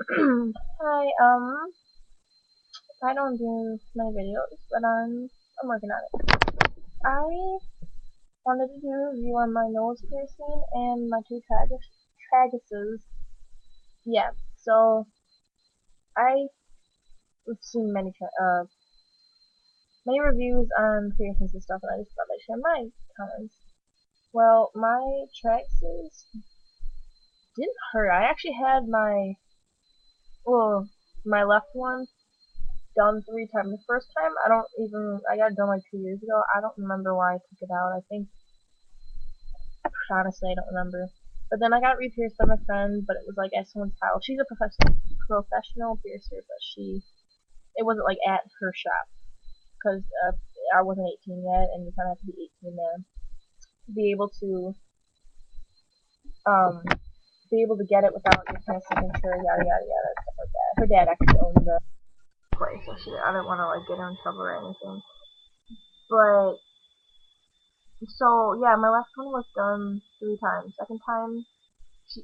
Hi, I don't do many videos, but I'm working on it. I wanted to do a review on my nose piercing and my two traguses. Yeah, so I've seen many reviews on piercings and stuff, and I just thought I'd share my comments. Well, my traguses didn't hurt. I actually had well, my left one done 3 times. The first time, I got it done like 2 years ago. I don't remember why I took it out. I think, honestly, I don't remember. But then I got re-pierced by my friend, but it was like at someone's house. She's a professional piercer, but it wasn't like at her shop because I wasn't 18 yet, and you kind of have to be 18 to um be able to get it without your parents' signature, yada yada yada, stuff like that. Her dad actually owned the place, so I didn't want to like get her in trouble or anything. But so yeah, my last one was done 3 times. Second time, she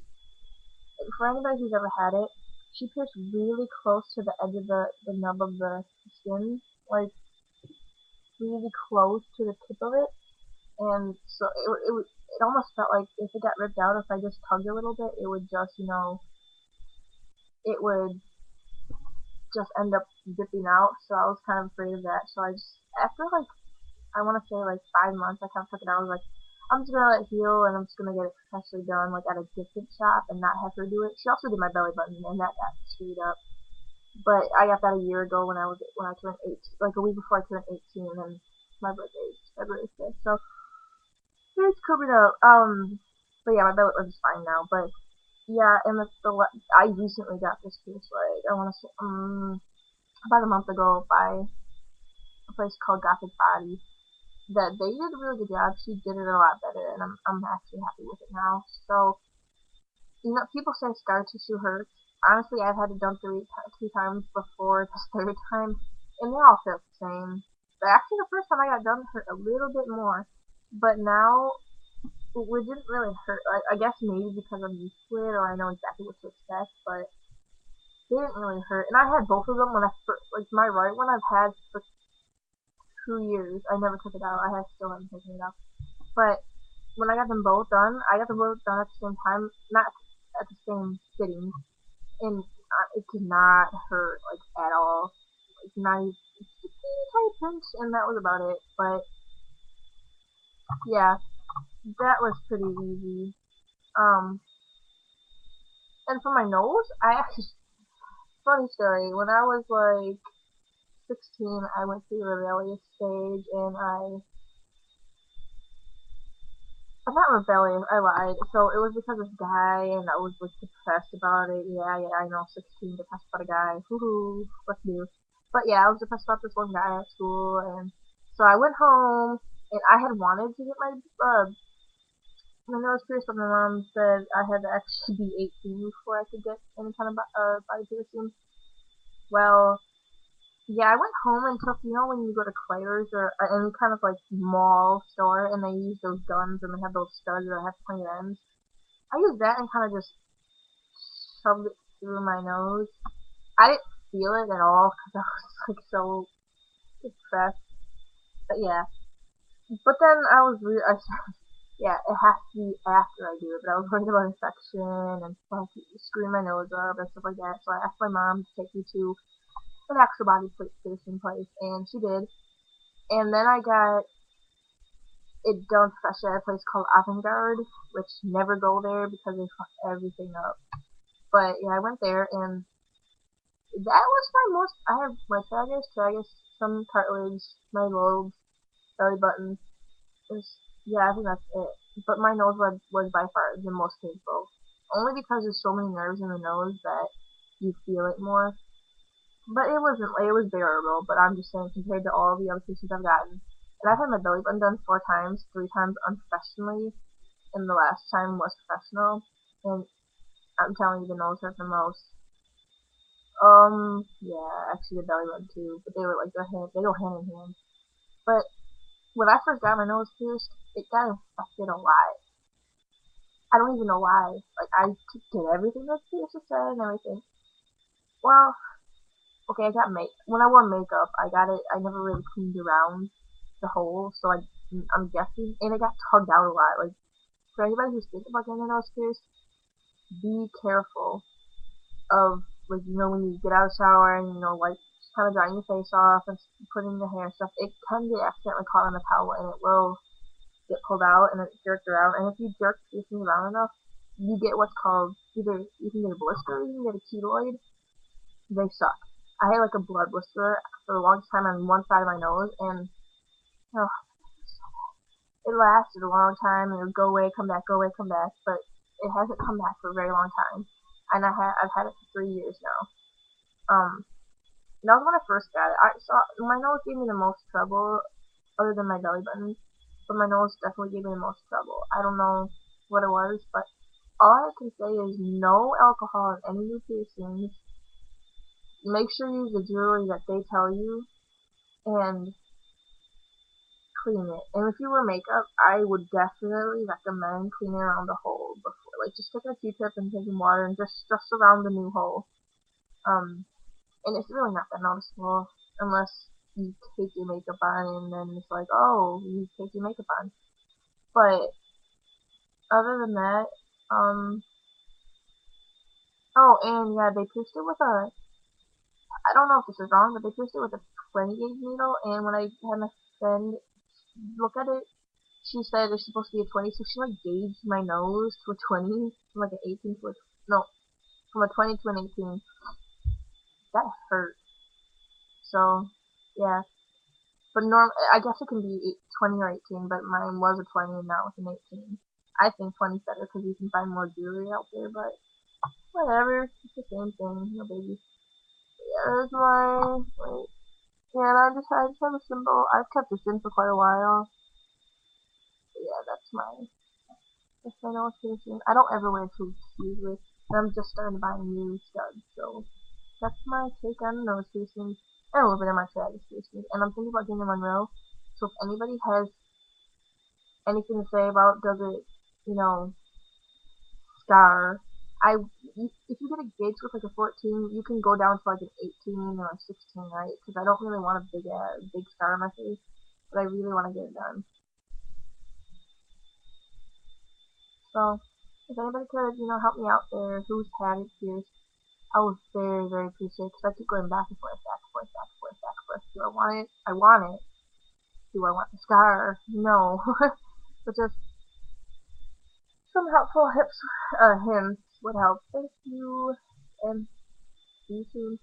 for anybody who's ever had it, she pierced really close to the edge of the nub of the skin, like really close to the tip of it, and so it almost felt like if it got ripped out, if I just tugged a little bit, it would it would just end up dipping out. So I was kind of afraid of that. So I just after like I want to say like 5 months, I kind of took it out. I was like, I'm just gonna let it heal, and I'm just gonna get it professionally done, like at a different shop, and not have her do it. She also did my belly button, and that got screwed up. But I got that a year ago when I turned 18, like a week before I turned 18, and my birthday is February 5th, so it's coming up. But yeah, my belly button's fine now. But yeah, and I recently got this piece, like I want to say about a month ago by a place called Gothic Body. That they did a really good job. She did it a lot better, and I'm actually happy with it now. So people say scar tissue hurts. Honestly, I've had it done 2 times before this third time, and they all felt the same. But actually, the first time I got done hurt a little bit more, but now it didn't really hurt. I guess maybe because I'm used to it, or I know exactly what to expect, but they didn't really hurt. And I had both of them when I first, like my right one, I've had for 2 years. I never took it out. Still haven't taken it out. But when I got them both done at the same time, not at the same sitting, and it did not hurt like at all. Like not even just a teeny tiny pinch, and that was about it. But yeah, that was pretty easy. Um, and for my nose, I actually funny story. When I was like 16, I went through the rebellious stage, and I'm not rebellious. I lied. So it was because of this guy, and I was like depressed about it. Yeah, yeah, I know, 16, depressed about a guy. Woohoo, let's do. But yeah, I was depressed about this one guy at school, and so I went home, and I had wanted to get my nose pierced, but my mom said I had to actually be 18 before I could get any kind of body piercing. Well, yeah, I went home and took, when you go to Claire's or any kind of like mall store and they use those guns and they have those studs that have pointed ends. I used that and kind of just shoved it through my nose. I didn't feel it at all because I was like so depressed. But yeah. But then yeah, it has to be after I do it. But I was worried about infection and like screwing my nose up and stuff like that. So I asked my mom to take me to an actual body piercing place, and she did. And then I got it done fresh at a place called Avant Garde, which never go there because they fuck everything up. But yeah, I went there, and that was my most. I have my tragus, some cartilage, my lobes, belly button. Yeah, I think that's it. But my nose was by far the most painful, only because there's so many nerves in the nose that you feel it more. But it wasn't. It was bearable. But I'm just saying, compared to all the other pieces I've gotten, and I've had my belly button done 4 times, 3 times unprofessionally, and the last time was professional. And I'm telling you, the nose hurt the most. Yeah, actually the belly button too, but they were like they go hand in hand. But when I first got my nose pierced, it got infected a lot. I don't even know why. Like I did everything that piercer said and everything, well, okay, I got make when I wore makeup, I got it. I never really cleaned around the hole, so I'm guessing, and it got tugged out a lot. Like for anybody who's thinking about getting a nose pierced, be careful of like when you get out of the shower and like kind of drying your face off and putting your hair and stuff. It can get accidentally caught on the towel and it will get pulled out and it's jerked around. And if you jerk piercing around enough, you get what's called either you can get a blister or you can get a keloid. They suck. I had like a blood blister for the longest time on one side of my nose, and oh, it lasted a long time, and it would go away, come back, go away, come back, but it hasn't come back for a very long time, and I've had it for 3 years now. That was when I first got it. I saw my nose gave me the most trouble, other than my belly button, but my nose definitely gave me the most trouble. I don't know what it was, but all I can say is no alcohol in any new piercings. Make sure you use the jewelry that they tell you, and clean it. And if you wear makeup, I would definitely recommend cleaning around the hole before. Like just taking a Q-tip and taking water and just around the new hole. And it's really not that noticeable unless you take your makeup on and then it's like, oh, you take your makeup on. But other than that, oh, and yeah, they pierced it with I don't know if this is wrong, but they pierced it with a 20 gauge needle. And when I had my friend look at it, she said it's supposed to be a 20, so she like gauged my nose to a 20, from like an 18 to a, no, from a 20 to an 18. That hurt. So, yeah. But I guess it can be 20 or 18, but mine was a 20 and now it's an 18. I think 20 is better because you can find more jewelry out there, but whatever. It's the same thing. No baby. Yeah, there's my, like, yeah, and I just have a symbol. I've kept this in for quite a while. But yeah, that's my nose piercing. I don't ever wear hoops usually, and I'm just starting to buy new studs, so that's my take on nose piercings and a little bit of my tragus piercings. And I'm thinking about getting a Monroe, so if anybody has anything to say about does it, you know, scar, I if you get a gauge with like a 14, you can go down to like an 18 or a 16, right? Because I don't really want a big scar on my face, but I really want to get it done. So if anybody could, help me out there, who's had it pierced, I would very, very appreciate it because I keep going back and forth, back and forth, back and forth, back and forth. Do I want it? I want it. Do I want the scar? No. But just some helpful hints would help. Thank you, and see you soon.